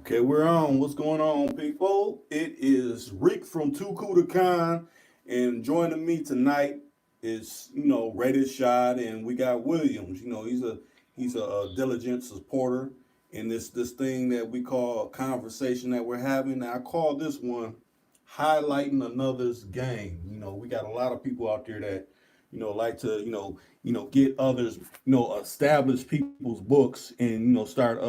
Okay, we're on. What's going on, people? It is Rick from Too Cool to Con, and joining me tonight is Rated Shot, and we got Williams. He's a diligent supporter in this thing that we call a conversation that we're having. Now, I call this one highlighting another's game. We got a lot of people out there that like to get others establish people's books and start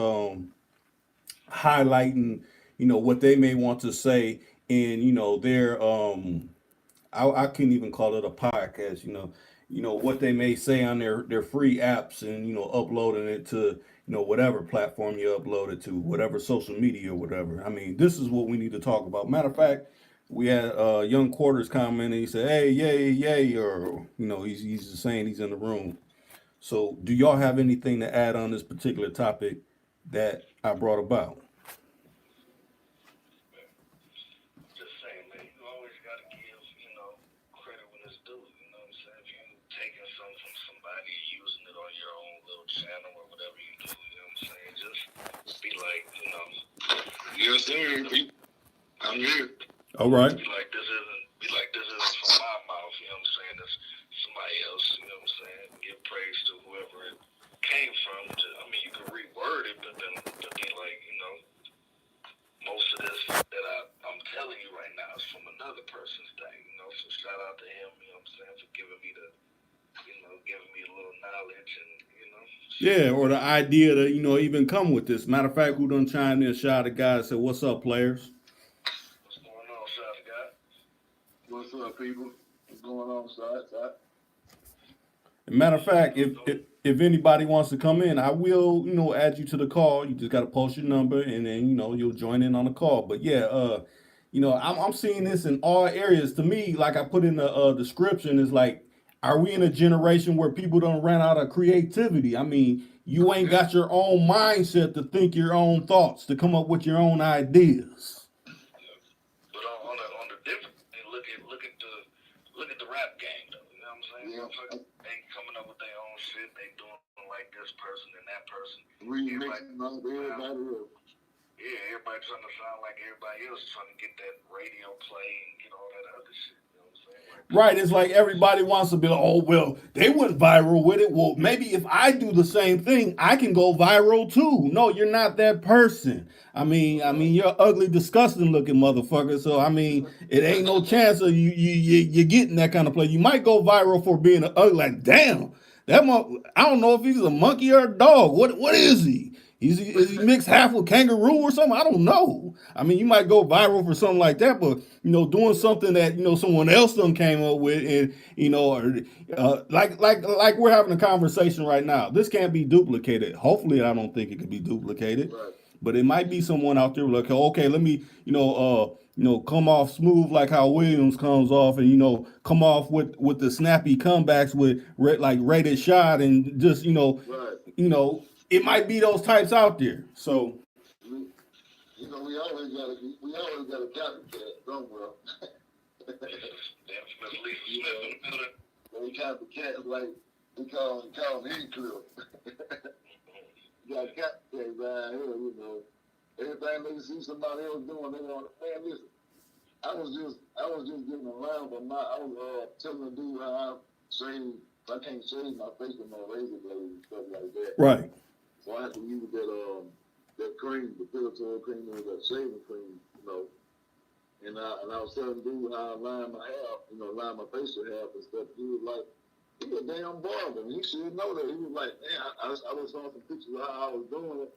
highlighting, what they may want to say in, their I couldn't even call it a podcast, what they may say on their free apps and uploading it to whatever platform you upload it to, whatever social media or whatever. I mean, this is what we need to talk about. Matter of fact, we had Young Quarters comment and he said, "Hey, yay, yay," or he's just saying he's in the room. So, do y'all have anything to add on this particular topic that I brought about? Just saying, man, you always got to give, credit when it's due. You know what I'm saying? If you taking something from somebody, using it on your own little channel or whatever you do, you know what I'm saying? Just be like, yes, sir. I'm here. All right. Be like this isn't from my mouth. You know what I'm saying? It's somebody else. You know what I'm saying? Give praise to whoever it came from. You can reword it, but then to be like, most of this that I'm telling you right now is from another person's thing, so shout out to him, you know what I'm saying, for giving me giving me a little knowledge and, Yeah, or the idea to, even come with this. Matter of fact, who done chimed in, shot a guy and said, "What's up, players?" What's going on, shot guy? What's up, people? What's going on, side? Matter of fact, if anybody wants to come in, I will, add you to the call. You just got to post your number, and then you'll join in on the call. But yeah, I'm seeing this in all areas. To me, like I put in the description, is like, are we in a generation where people don't run out of creativity? I mean, you ain't got your own mindset to think your own thoughts, to come up with your own ideas. But on the different, look at the rap game though. You know what I'm saying? Yeah. They coming up with their own shit. They doing like this person and that person. Remixing up everybody else. Yeah, everybody trying to sound like everybody else, trying to get that radio play and get all that other shit. You know what I'm saying? Right, it's like everybody wants to be like, "Oh, well, they went viral with it. Well, maybe if I do the same thing, I can go viral too." No, you're not that person. You're ugly, disgusting looking motherfucker. So it ain't no chance of you getting that kind of play. You might go viral for being an ugly. Like, damn, I don't know if he's a monkey or a dog. What is he? Is he mixed half with kangaroo or something? I don't know. You might go viral for something like that, but doing something that someone else done came up with, and like we're having a conversation right now. This can't be duplicated. Hopefully, I don't think it could be duplicated. Right. But it might be someone out there like, okay, let me come off smooth like how Williams comes off, and come off with the snappy comebacks with like Rated Shot, and just Right. it might be those types out there. So We always got a copycat somewhere. Damn, Lisa Smith in the building. They copycats like we call heat clip. You got copycats around here, Everything they see somebody else doing, they want. Man, listen. I was just giving a line, but I was telling the dude how I can't shave my face with no razor blade and stuff like that. right. So I had to use that cream, the Pillatory cream, or that shaving cream. And I was telling the dude how I line my hair, line my facial hair and stuff. He was like, he a damn barber, and he should know that. He was like, man, I was showing some pictures of how I was doing it.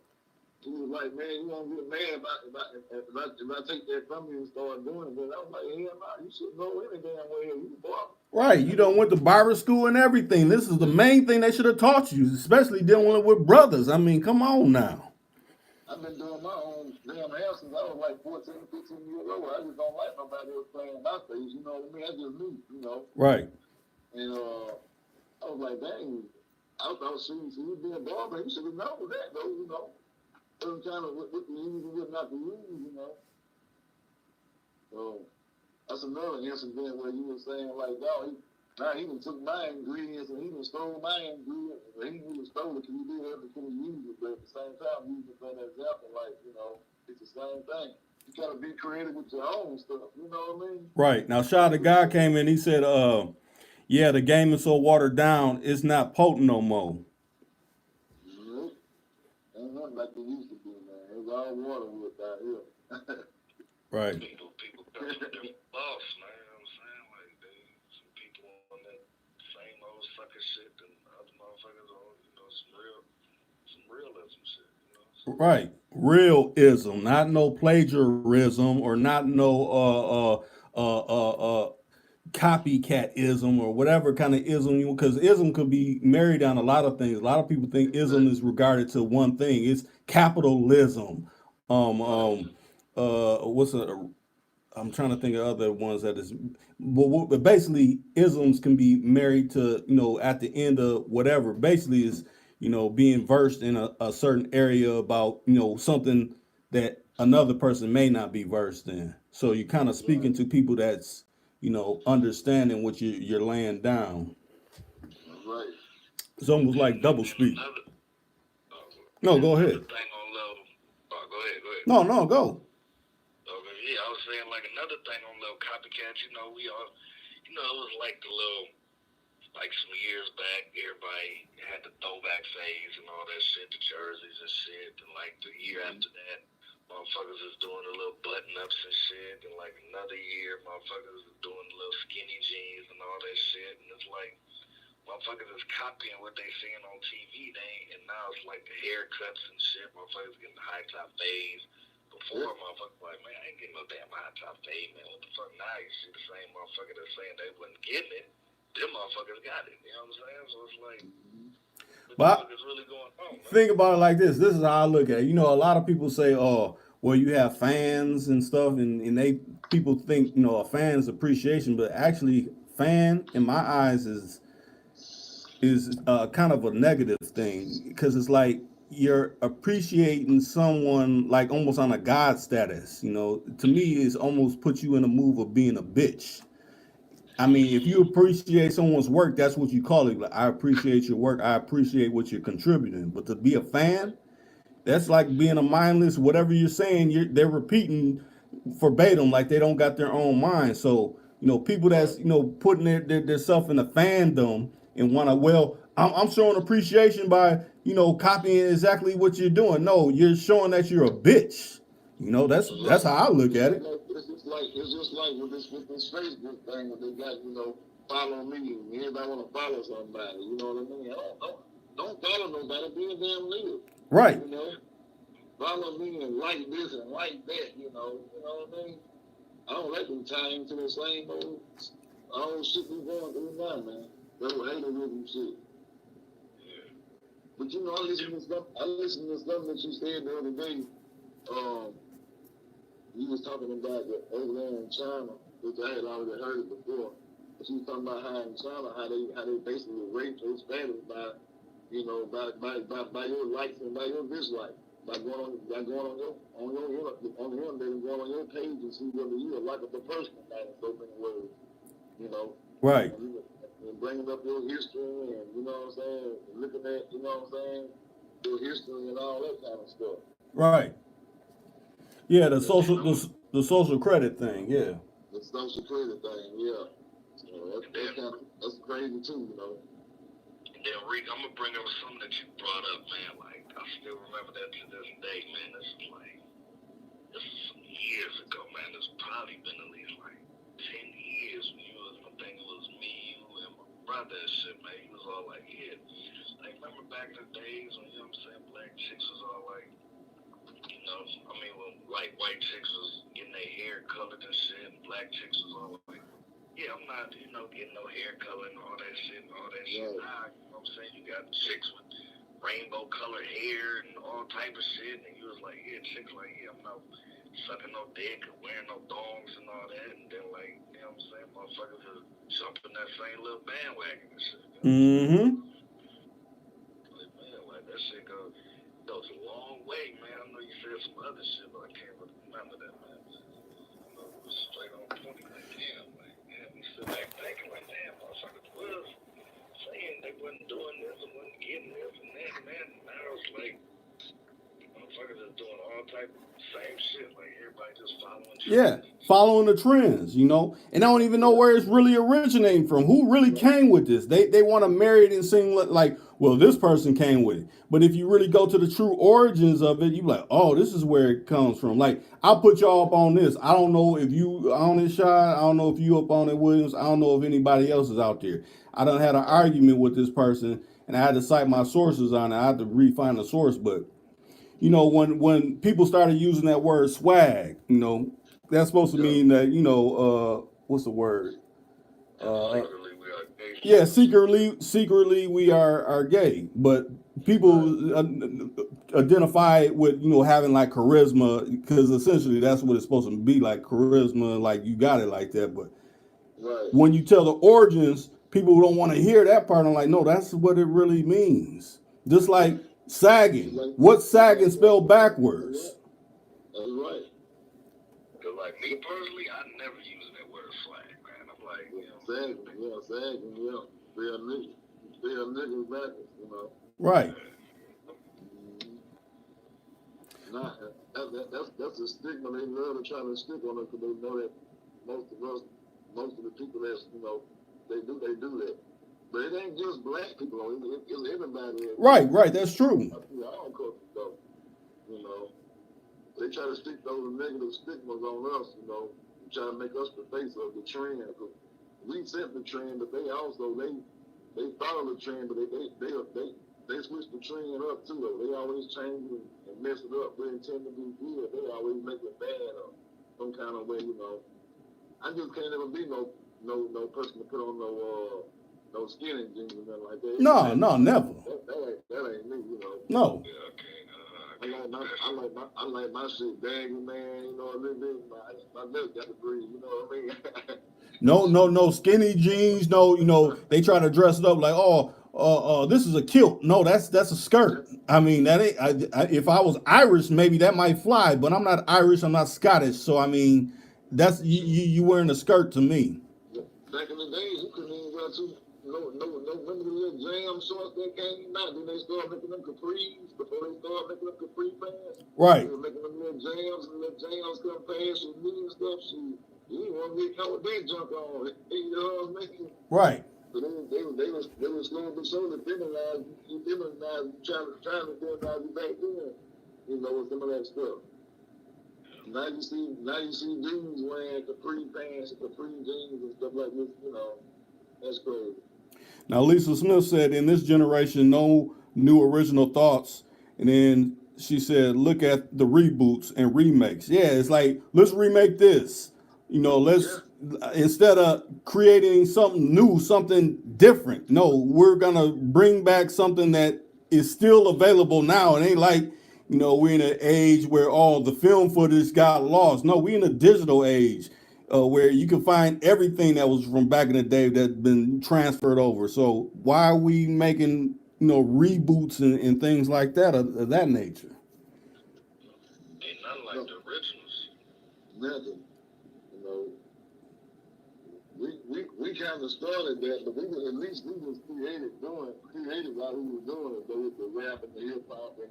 He was like, man, you won't get mad if I take that from you and start doing it. But I was like, hell no, you should know any damn way. You a barber. Right. You done went to barber school and everything. This is the main thing they should have taught you, especially dealing with brothers. Come on now. I've been doing my own damn hair since I was like 14, 15 years old. I just don't like nobody else playing my face, you know what I mean? That's just me. Right. And I was like, dang, I thought she be a barber. He should have known that, though. What kind of what to use and what not to use. So that's another incident where you were saying like, yo, he done took my ingredients and he done stole my ingredients. He done stole it because he did everything he used it, but at the same time, he was an example, like, It's the same thing. You gotta be creative with your own stuff. You know what I mean? Right. Now, Shot, the guy came in, he said, yeah, the game is so watered down, it's not potent no more. Nope. Ain't nothing like they used to be, man. It's all water with out here. Right. People come from different boss, man. You know what I'm saying? Like, some people on that same old sucker shit and other motherfuckers on, some realism shit, you know? So, Right. Realism, not no plagiarism or not no copycatism or whatever kind of ism you, because ism could be married on a lot of things. A lot of people think ism is regarded to one thing. It's capitalism. What's a I'm trying to think of other ones that is, but basically isms can be married to, at the end of whatever. Basically is, being versed in a certain area about, something that another person may not be versed in. So you're kind of speaking to people that's, understanding what you're laying down. Right. It's almost like double and speak. No, go another ahead. thing on level, go ahead. No, go. Okay, yeah, I was saying like another thing on little copycats, we all, it was like the little, like some years back, everybody had the throwback phase and all that shit, the jerseys and shit, and like the year after that, motherfuckers is doing the little button-ups and shit, and like another year, motherfuckers is doing the little skinny jeans and all that shit, and it's like, motherfuckers is copying what they seeing on TV, and now it's like the haircuts and shit, motherfuckers getting the high top fades. Before, motherfuckers like, man, I ain't getting no damn high top fade, man. What the fuck? Now you see the same motherfucker that's saying they wasn't getting it. Them motherfuckers got it. You know what I'm saying? So it's like, what the fuck is really going on, man? Think about it like this. This is how I look at it. A lot of people say, "Oh, well, you have fans and stuff," and people think, a fan's appreciation, but actually, fan in my eyes is kind of a negative thing because it's like you're appreciating someone like almost on a god status. To me, it's almost put you in a move of being a bitch. I mean, if you appreciate someone's work, that's what you call it. Like, I appreciate your work. I appreciate what you're contributing. But to be a fan, that's like being a mindless. Whatever you're saying, they're repeating verbatim, like they don't got their own mind. So people that's putting their self in a fandom and want to. Well, I'm showing appreciation by copying exactly what you're doing. No, you're showing that you're a bitch. That's how I look at it. It's just like with this Facebook thing where they got, follow me and everybody wanna follow somebody, you know what I mean? Don't follow nobody, be a damn leader. Right. Follow me and like this and like that, you know what I mean? I don't let them tie into the same old shit we going through now, man. That old haterism shit. But I listened to stuff that you said the other day. You was talking about the over there in China, which I had already heard it before. But you was talking about how in China, how they basically rape those families by your likes and by your dislikes. By going on the internet and going on your page and see whether you are likable person or not in so many words, Right. And bringing up your history and, what I'm saying, and looking at, your history and all that kind of stuff. Right. Yeah, the social credit thing, yeah. The social credit thing, yeah. So that's crazy too, And then, Rick, I'm gonna bring up something that you brought up, man. Like, I still remember that to this day, man. This is some years ago, man. It's probably been at least like 10 years when I think it was me, you, and my brother and shit, man. He was all like, yeah. Like, remember back in the days when, black chicks was all like, when like white chicks was getting their hair colored and shit, and black chicks was all like, yeah, I'm not, getting no hair color and all that shit. Yeah. Now, you got chicks with rainbow colored hair and all type of shit, and you was like, yeah, chicks like, yeah, I'm not sucking no dick or wearing no thongs and all that, and then like, motherfuckers are jumping that same little bandwagon and shit. Mm-hmm. Like, man, like that shit goes a long way, man. I know you said some other shit, but I can't really remember that, man. It was straight on point. Like, damn, we sit back thinking, like, damn, motherfuckers was saying they wasn't doing this and wasn't getting this and that, man. Now it's like, motherfuckers is doing all type of same shit. Like everybody just following Yeah, trends. following the trends, and I don't even know where it's really originating from. Who really came with this? They want to marry it and sing like, well, this person came with it. But if you really go to the true origins of it, you like, oh, this is where it comes from. Like, I'll put y'all up on this. I don't know if you on it, Sean. I don't know if you up on it, Williams. I don't know if anybody else is out there. I done had an argument with this person, and I had to cite my sources on it. I had to refine the source, but when people started using that word swag, that's supposed to mean that, what's the word? Secretly, we are gay. Yeah, secretly we are gay, but people identify it with having like charisma, because essentially that's what it's supposed to be, like charisma, like you got it like that. But Right. when you tell the origins, people don't want to hear that part. I'm like, no, that's what it really means. Just like sagging. What's sagging spelled backwards? That's right. Cause like me personally, I never use that word swag, man. I'm like, Sagging, yeah. They are niggas backwards, Right. Nah, that's a stigma they love to try to stick on us, because they know that most of the people that's, they do that. But it ain't just black people, it's everybody. Right, that's true. All cultures though, They try to stick those negative stigmas on us, try to make us the face of the trend. We set the trend, but they also they follow the trend, but they switch the trend up too. Though. They always change and mess it up. They intend to be good. They always make it bad or some kind of way, I just can't ever be no person to put on no skinny jeans and nothing like that. No, never. That ain't me, No. yeah, okay. I like my shit baggy, man. A little bit. My milk got to breathe. You know what I mean? No skinny jeans. No, they try to dress it up like, this is a kilt. No, that's a skirt. I mean, that ain't. If I was Irish, maybe that might fly, but I'm not Irish. I'm not Scottish. So I mean, that's you wearing a skirt to me. Back in the days, you couldn't even wear remember the little jam shorts that came out? Then they started making them capris before they started making them capri pants. Right. They were making them little jams, and little jams come past with me and stuff. You didn't want to get caught with that junk on. You know what I mean? Right. So they were slowly but surely demonize you, trying to demonize you back then. With some of that stuff. Now you see dudes wearing capri pants and capri jeans and stuff like this. That's crazy. Now, Lisa Smith said, in this generation, no new original thoughts. And then she said, look at the reboots and remakes. Yeah, it's like, let's remake this. Instead of creating something new, something different. No, we're going to bring back something that is still available now. It ain't like, we're in an age where all the film footage got lost. No, we're in a digital age. Where you can find everything that was from back in the day that's been transferred over. So why are we making, reboots and things like that of that nature? Ain't nothing like the originals. Nothing. We kind of started that, but at least we was creative while we were doing it. Though, with the rap and the hip hop, and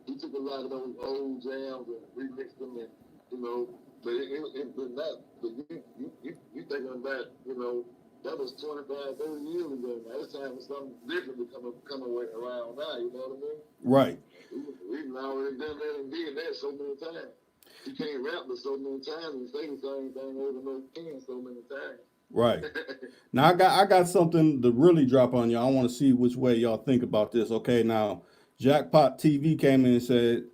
we took a lot of those old jams and remixed them, and But but you thinking about, that was 25, 30 years ago. Now it's time for something different to come around now, you know what I mean? Right. We've already done that and did that so many times. You can't rap but so many times and say the same thing over and over again so many times. Right. Now I got something to really drop on y'all. I want to see which way y'all think about this. Okay, now Jackpot TV came in and said,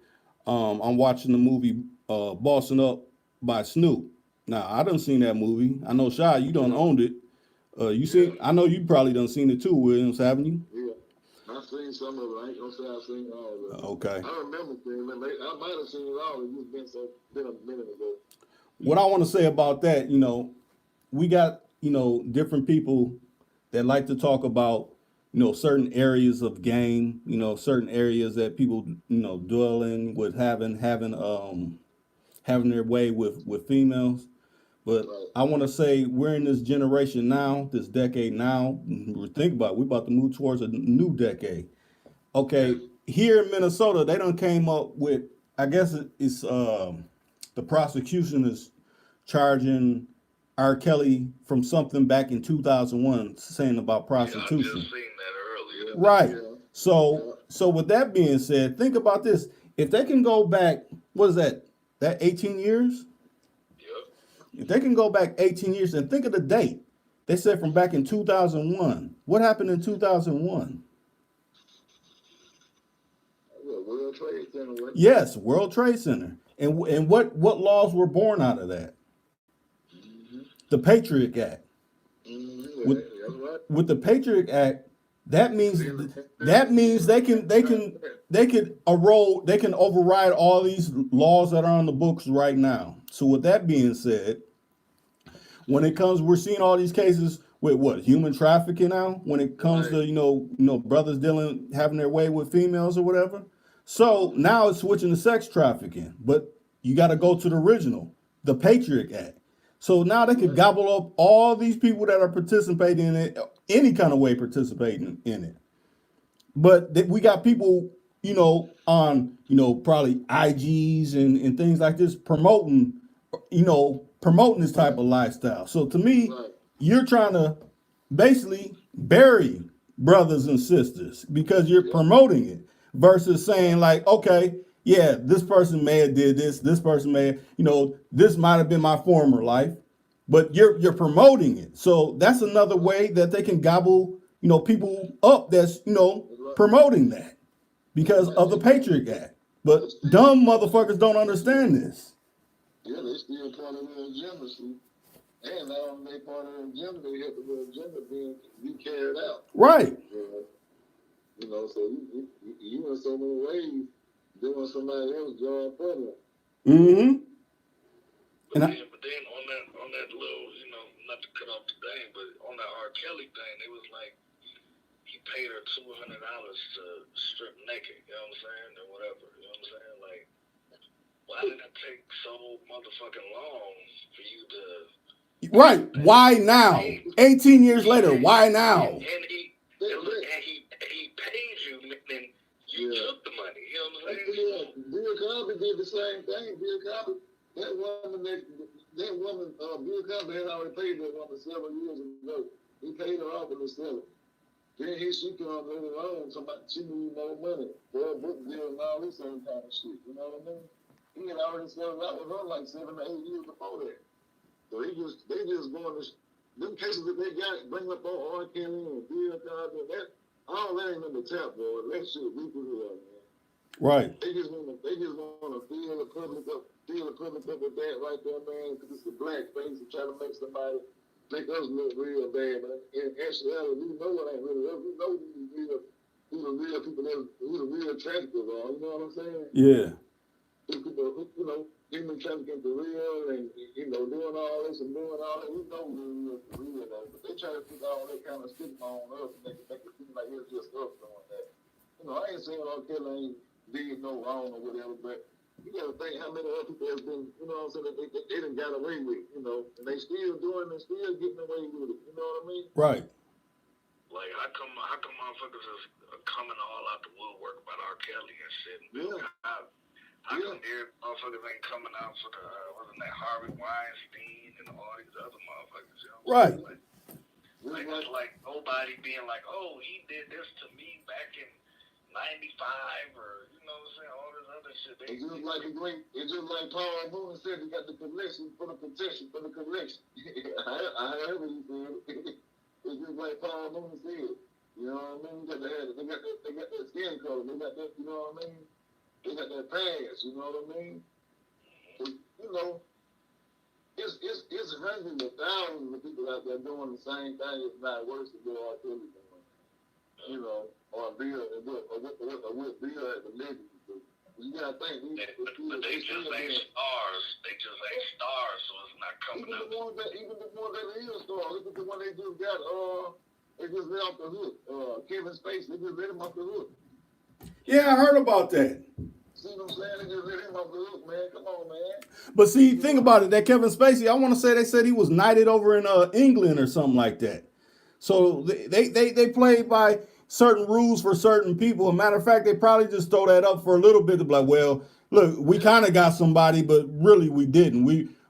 I'm watching the movie Bossing Up by Snoop. Now I done seen that movie. I know Shy, you done owned it. I know you probably done seen it too, Williams, haven't you? Yeah, I've seen some of it. I ain't gonna say I've seen all of it. Okay. I remember seeing it. I might have seen it all. It's been a minute ago. What I want to say about that, we got different people that like to talk about certain areas of game, certain areas that people dwell in with having their way with females. But Right. I want to say we're in this generation now, this decade now. Think about it, we're about to move towards a new decade. Okay, here in Minnesota, they done came up with I guess it's the prosecution is charging R. Kelly from something back in 2001, saying about Yeah, I just prostitution. seen that earlier. Right. Yeah. So with that being said, think about this. If they can go back, what is that? That 18 years? Yep. If they can go back 18 years and think of the date. They said from back in 2001. What happened in 2001? World Trade Center. Right? Yes, World Trade Center. And what laws were born out of that? Mm-hmm. The Patriot Act. Mm-hmm. With, That's right. with the Patriot Act, that means they can override all these laws that are on the books right now. So with that being said, when it comes, we're seeing all these cases with what, human trafficking now. When it comes to brothers having their way with females or whatever. So now it's switching to sex trafficking, but you got to go to the original, the Patriot Act. So now they could gobble up all these people that are participating in it, any kind of way participating in it. But we got people, on, probably IGs and things like this promoting this type of lifestyle. So to me, Right. you're trying to basically bury brothers and sisters because you're promoting it versus saying like, okay, yeah, this person may have did this person may have, this might have been my former life, but you're promoting it. So that's another way that they can gobble, people up that's, promoting that because of the Patriot Act. But dumb motherfuckers don't understand this. Yeah, they still part of the agenda, see. And not only they part of the agenda, they have the agenda be carried out. Right. So you in so many ways doing somebody else's job for them. Mm-hmm. But then on that little, not to cut off the thing, but on that R. Kelly thing, it was like he paid her $200 to strip naked, you know what I'm saying, or whatever, you know what I'm saying? Like, why did it take so motherfucking long for you to? Right. Why now? 18 years later, why now? And he paid you, and you took the money, you know what I'm saying? Bill Cosby did the same thing. Bill Cosby, Bill Cosby had already paid that woman several years ago. He paid her off in the seller. Then she comes later on, somebody she needed more money for a book deal and all this same kind of shit. You know what I mean? He had already settled out with her like 7 to 8 years before that. So they just going to them cases that they got bring up on R. Kelly and Bill Cosby. All that ain't in the tap, boy. That shit we put it up, man. Right. They just want to fill the public up with that right there, man. Because it's a black face and try to make us look real bad, man. In actuality, we know it ain't really us. We know who the real people are, who the real traffickers are. You know what I'm saying? Yeah. People, human trafficking for real and, doing all this and doing all that. We know who for real, though. But they try to put all that kind of stigma on us and make it seem like it's just us doing that. I ain't saying R. Kelly ain't did no wrong or whatever, but you gotta think how many other people have been, that they done got away with, and they still doing and still getting away with it. You know what I mean? Right. Like how come motherfuckers is coming all out the woodwork about R. Kelly and shit? How come motherfuckers ain't coming out for the wasn't that Harvey Weinstein and all these other motherfuckers? Right. Like it's like nobody being like, oh, he did this to me back in '95 or what I'm saying, all this other shit. It's just like Paul Moon said, he got the collection for the protection for the collection. I heard what he said. It's just like Paul Moon said. You know what I mean? They got that skin color. They got that. You know what I mean? They got that pass. You know what I mean? It's hundreds of thousands of people out there doing the same thing, if not worse than what R. Kelly doing. Or Bill, or with Bill at the legend. You gotta think. But they just ain't stars. They just ain't stars, so it's not coming out. Even the ones that is stars. Look at the one they just got. They just let off the hook. Kevin Spacey. They just let him off the hook. Yeah, I heard about that. See what I'm saying? They just let him off the hook, man. Come on, man. But see, think about it. That Kevin Spacey, I want to say they said he was knighted over in England or something like that. So they played by certain rules for certain people. As a matter of fact, they probably just throw that up for a little bit to be like, well, look, we kind of got somebody, but really we didn't.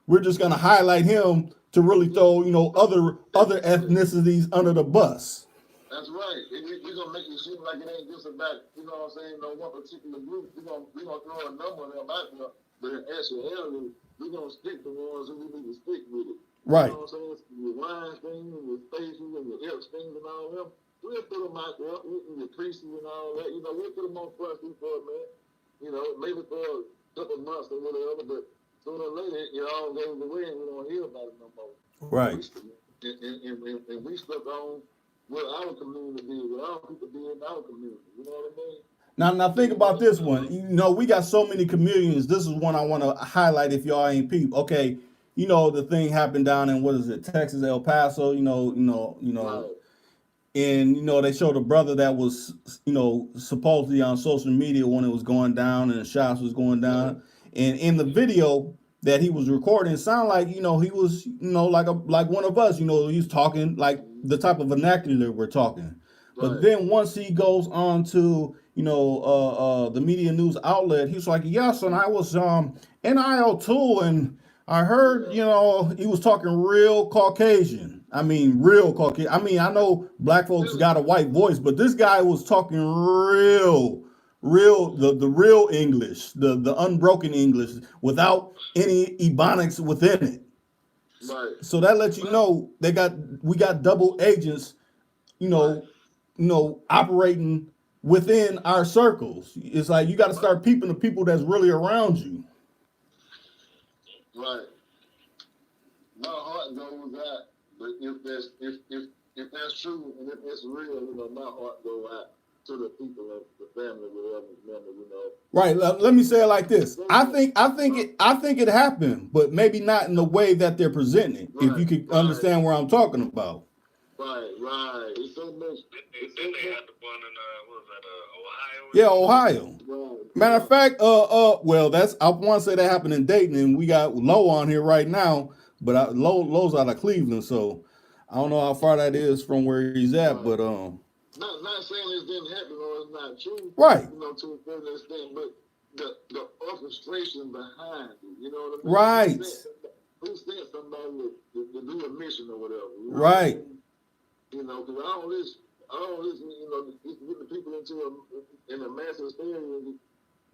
We're just gonna highlight him to really throw, you know, other ethnicities under the bus. That's right. We're gonna make it seem like it ain't just about, you know what I'm saying, no one particular group. We're gonna throw a number of them out there, but in actuality, we're gonna stick the ones who we need to stick with it. Right. You know what I'm saying? Your Weinstein and your Stacey and your Epstein and all them. We'll put them out there, and your Priestley and all that. You know, we'll put them on front street for a minute. You know, maybe for a couple of months or whatever, but sooner or later, it all goes away and we don't hear about it no more. Right. And we stuck on what our community did, what our people did in our community. You know what I mean? Now think about this one. You know, we got so many communities. This is one I want to highlight if y'all ain't peep. Okay, you know, the thing happened down in, what is it, Texas, El Paso, you know, Right. and, you know, they showed a brother that was, you know, supposedly on social media when it was going down and the shots was going down. And in the video that he was recording, it sounded like, you know, he was, you know, like one of us, you know, he's talking like the type of vernacular we're talking. But Right. then once he goes on to, you know, the media news outlet, he's like, yes, and I was NIL too, and I heard, you know, he was talking real Caucasian. I mean, real Caucasian. I mean, I know black folks got a white voice, but this guy was talking real, the real English, the unbroken English without any ebonics within it. Right. So that lets you know we got double agents, you know, operating within our circles. It's like you got to start peeping the people that's really around you. Right. My heart goes out, but if that's true and if it's real, you know, my heart goes out to the people of the family, whatever member, you know. Right. Let me say it like this. I think it happened, but maybe not in the way that they're presenting. If you could understand where I'm talking about. Right. It's so much. Then they had the one in what was that, Ohio? Yeah, Ohio. Right. Matter of fact, well, I want to say that happened in Dayton, and we got Lowe on here right now, but Lowe's out of Cleveland, so I don't know how far that is from where he's at, but Not saying this didn't happen or it's not true. Right. You know, to a certain extent, but the orchestration behind it, you know what I mean? Right. Who sent somebody to do a mission or whatever? You know Right. what I mean? You know, because all this, you know, get the people in a massive stereo,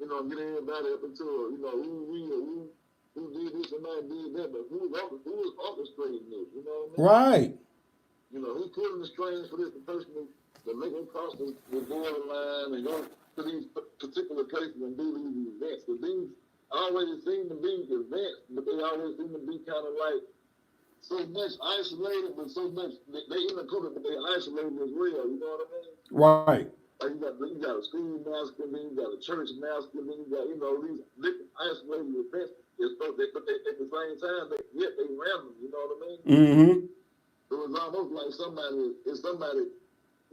you know, get everybody up into a, you know, who did this and that, did that, but who was orchestrating this? You know what I mean? right. You know, who's pulling the strings for this person to make them cross the borderline and go to these particular places and do these events? Because these always seem to be events, but they always seem to be kind of like so much isolated, but so much they in the public, but they isolated as well. You know what I mean? Right. Like you got a school massacre, then you got a church massacre, then you got, you know, these different isolated events. But at the same time, they random. You know what I mean? Mm-hmm. It was almost like somebody,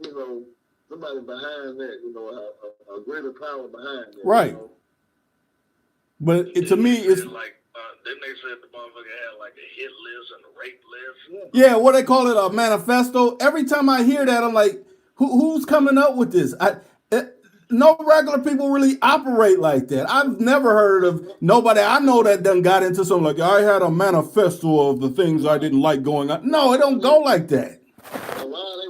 you know, somebody behind that, you know, a greater power behind that. Right. You know? But to me, it's like then they said the motherfucker had like a hit list and a rape list. yeah, what they call it, a manifesto. Every time I hear that, I'm like, who's coming up with this? No regular people really operate like that. I've never heard of nobody I know that done got into something like, I had a manifesto of the things I didn't like going on. No, it don't go like that. And why they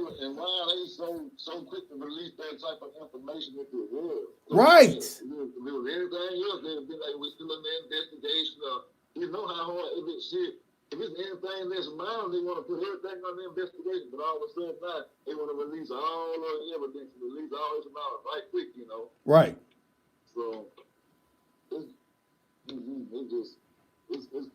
so quick to release that type of information into the world? Right. If it was anything else, they'd be like, we're still in the investigation. You know how hard it is shit. If it's anything that's mine, they want to put everything on the investigation, but all of a sudden now, they want to release all of the evidence, release all this amount right quick, you know. Right. So it's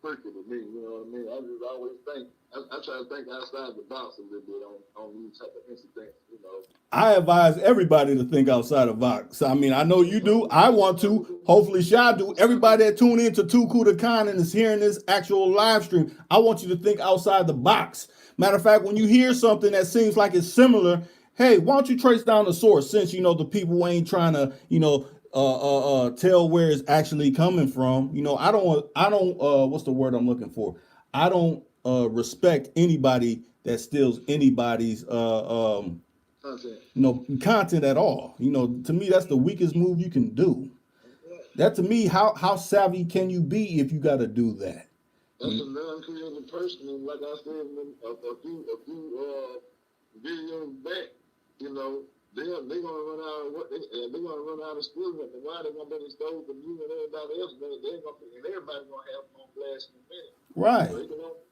freaky to me, you know what I mean? I just always think, I try to think outside the box a little bit on these type of incidents, you know. I advise everybody to think outside the box. I mean, I know you do. I want to. Hopefully, Sha do. Everybody that tune in to Too Cool to Con and is hearing this actual live stream, I want you to think outside the box. Matter of fact, when you hear something that seems like it's similar, hey, why don't you trace down the source? Since you know the people ain't trying to, you know, tell where it's actually coming from. You know, I don't. What's the word I'm looking for? I don't respect anybody that steals anybody's Content. content at all. You know, to me, that's the weakest move you can do. That to me, how savvy can you be if you got to do that? That's a non-creative person, and like I said a few videos back, you know, they gonna run out of what they gonna run out of school. And why they gonna be exposed to you and everybody else? And everybody gonna have them on blast in a minute. Right. So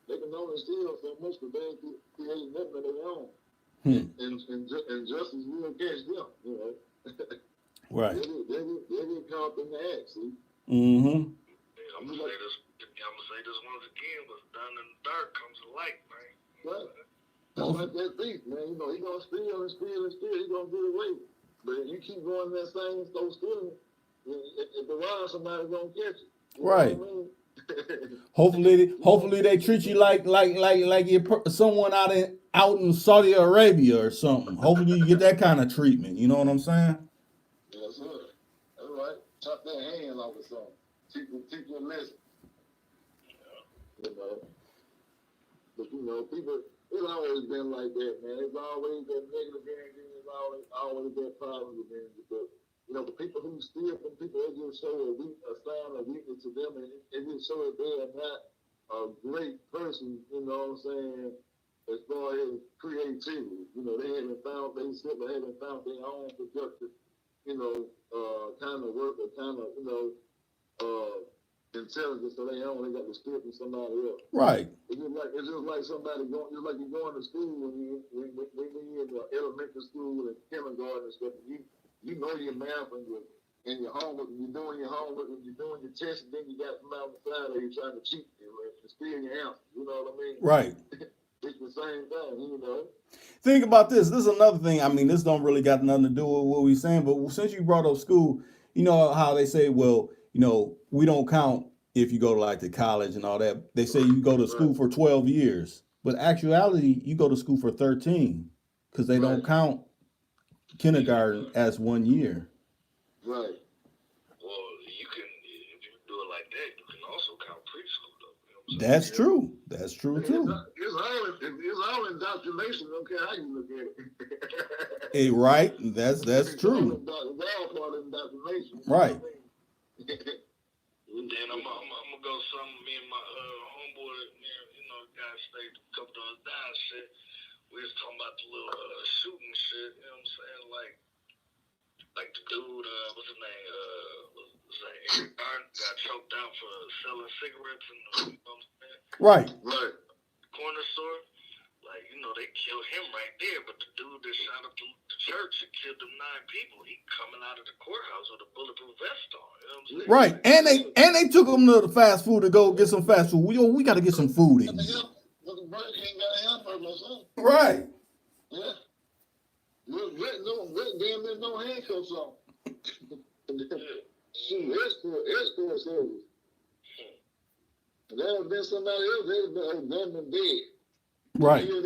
they can only steal so much because they ain't creating nothing of their own. And justice will catch them, you know. Right. They get caught in the act, see. Mm-hmm. I'm gonna say this once again, what's done in the dark comes to light, man. Right. That's like that thief, man. You know, he gonna steal and steal and steal. He gonna get away. But if you keep going that same store stealing, if the while somebody's gonna catch you. You Right. know what I mean? Hopefully they treat you like you're someone out in Saudi Arabia or something. Hopefully you get that kind of treatment. You know what I'm saying? Yes, sir. That's right. Chop their hand off or something. Teach you a lesson. You know. But you know, people, it's always been like that, man. It's always that negative energy. It's always that problem with energy. But you know, the people who steal from people, they just show a sign of weakness to them, and it just show that they are not a great person. You know what I'm saying? As far as creativity, you know, they haven't found themselves, they haven't found their own productive, you know, kind of work or kind of, you know, intelligence of their own. They got to steal from somebody else. Right. It's just like somebody going, just like you're going to school when you're in elementary school and kindergarten and stuff. You know your math and your homework. When you're doing your homework, when you're doing your test, and then you got somebody on the side of you trying to cheat you and steal your answer. You know what I mean? Right. It's the same thing, you know. Think about this. This is another thing. I mean, this don't really got nothing to do with what we're saying, but since you brought up school, you know how they say, well, you know, we don't count if you go to like the college and all that. They say you go to school for 12 years, but actuality, you go to school for 13 because they don't count kindergarten as 1 year. Right. Well, you can, if you do it like that, you can also count preschool, though. You know what I'm saying? That's true. That's true too. It's all indoctrination. Don't care how you look at it. Hey, right. That's true. It's all part of indoctrination. Right. And then I'm gonna go some. Me and my homeboy, man, you know, guy stayed a couple of down shit. We was talking about the little shooting shit. You know what I'm saying? Like the dude, what's his name? Eric Garner got choked out for selling cigarettes in the, you know what I'm saying? Right. Right. Corner store. Like, you know, they killed him right there, but the dude that shot up the church and killed them 9 people, he coming out of the courthouse with a bulletproof vest on. You know what I'm saying? Right. And they took him to the fast food to go get some fast food. We got to get some food in. Right. Yeah. Damn near no handcuffs on. Shoot, escort service. There have been somebody else, they've been dead. Right. He killed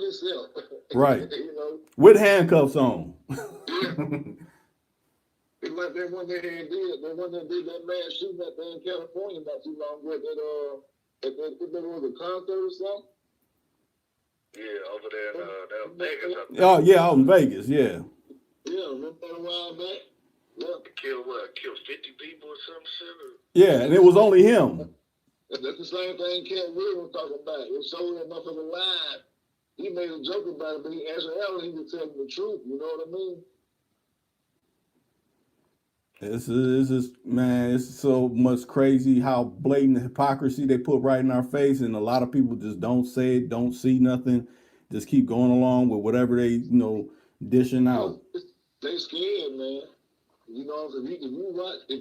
himself. Right. You know? With handcuffs on. Yeah. It's like that one they had did, that mass shooting out there in California not too long ago. That was a concert or something. Yeah, over there in that Vegas. Oh yeah, out in Vegas, yeah. Yeah, remember that a while back? Yeah. Killed 50 people or some shit? Or? Yeah, and it was only him. That's the same thing Cat Williams was talking about. It showed that motherfucker live. He made a joke about it, but he actually he was telling the truth. You know what I mean? This is man, it's so much crazy how blatant hypocrisy they put right in our face, and a lot of people just don't say it, don't see nothing, just keep going along with whatever they, dishing out. They scared, man. You know, if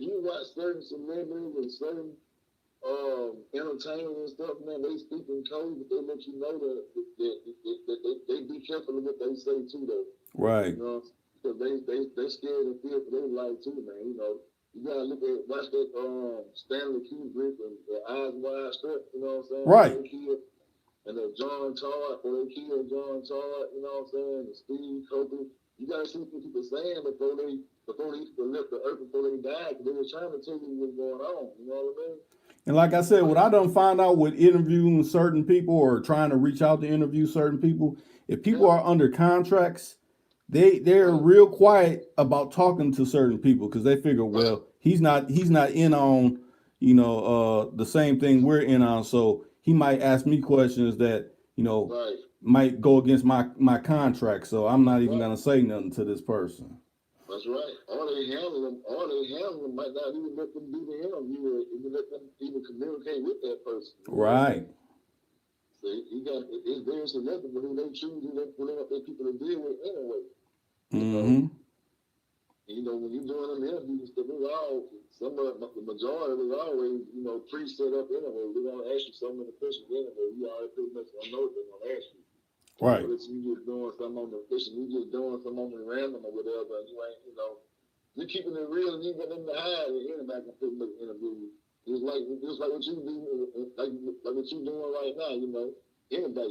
you watch certain celebrities and certain entertainers and stuff, man, they speak in code, but they let you know that they be careful of what they say too, though. Right. You know, because they scared and fear for their life too, man. You know, you gotta watch that Stanley Kubrick and Eyes Wide Shut. You know what I'm saying? Right. And John Todd, or they killed John Todd. You know what I'm saying? And Steve Kobe. You gotta see what people saying before they left the earth, before they died. Because they were trying to tell you what's going on. You know what I mean? And like I said, what I done find out with interviewing certain people or trying to reach out to interview certain people, if people are under contracts, they're real quiet about talking to certain people because they figure, well, he's not in on, the same thing we're in on. So he might ask me questions that, Right. might go against my contract. So I'm not even gonna say nothing to this person. That's right. Or they handle them might not even let them do the interview or even let them even communicate with that person. Right. So it's very selective who they choose, who they people to deal with anyway. Mm-hmm. When you're doing them interviews, the majority is always, pre-set up anyway. They're gonna ask you so many questions anyway. You already pretty much gonna know what they're gonna ask you. Right. But if you just doing something on the fishing, you just doing something on the random or whatever, and you ain't, you're keeping it real and you got them to hide, and anybody can pretty much interview you. It's like what you do, like what you doing right now, Anybody,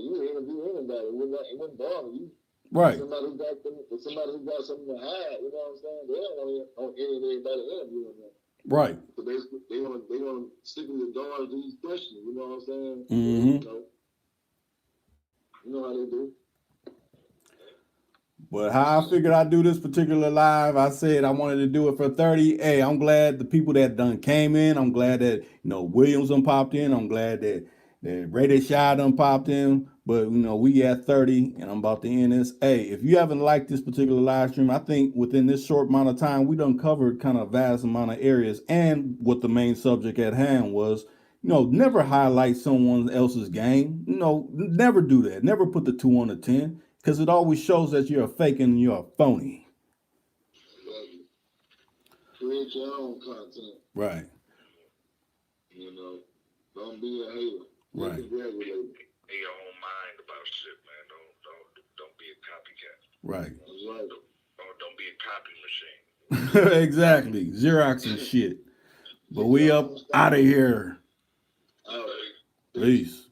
you interview anybody, it wouldn't bother you. Right. Somebody who got something to hide, you know what I'm saying? They don't want anybody interviewing them. Right. So they want to stick in the door to these questions, you know what I'm saying? Mm-hmm. You know how they do. But how I figured I'd do this particular live, I said I wanted to do it for 30. Hey, I'm glad the people that done came in. I'm glad that, Williams done popped in. I'm glad that Ray Shy done popped in. But, we at 30 and I'm about to end this. Hey, if you haven't liked this particular live stream, I think within this short amount of time, we done covered kind of vast amount of areas. And what the main subject at hand was, never highlight someone else's game. Never do that. Never put the 2 on the 10. Because it always shows that you're a fake and you're a phony. Create your own content. Right. Don't be a hater. Right. In your own mind about shit, man. Don't be a copycat. Right. That's right. Don't be a copy machine. Exactly. Xerox and shit. But we up out of here. All right. Peace.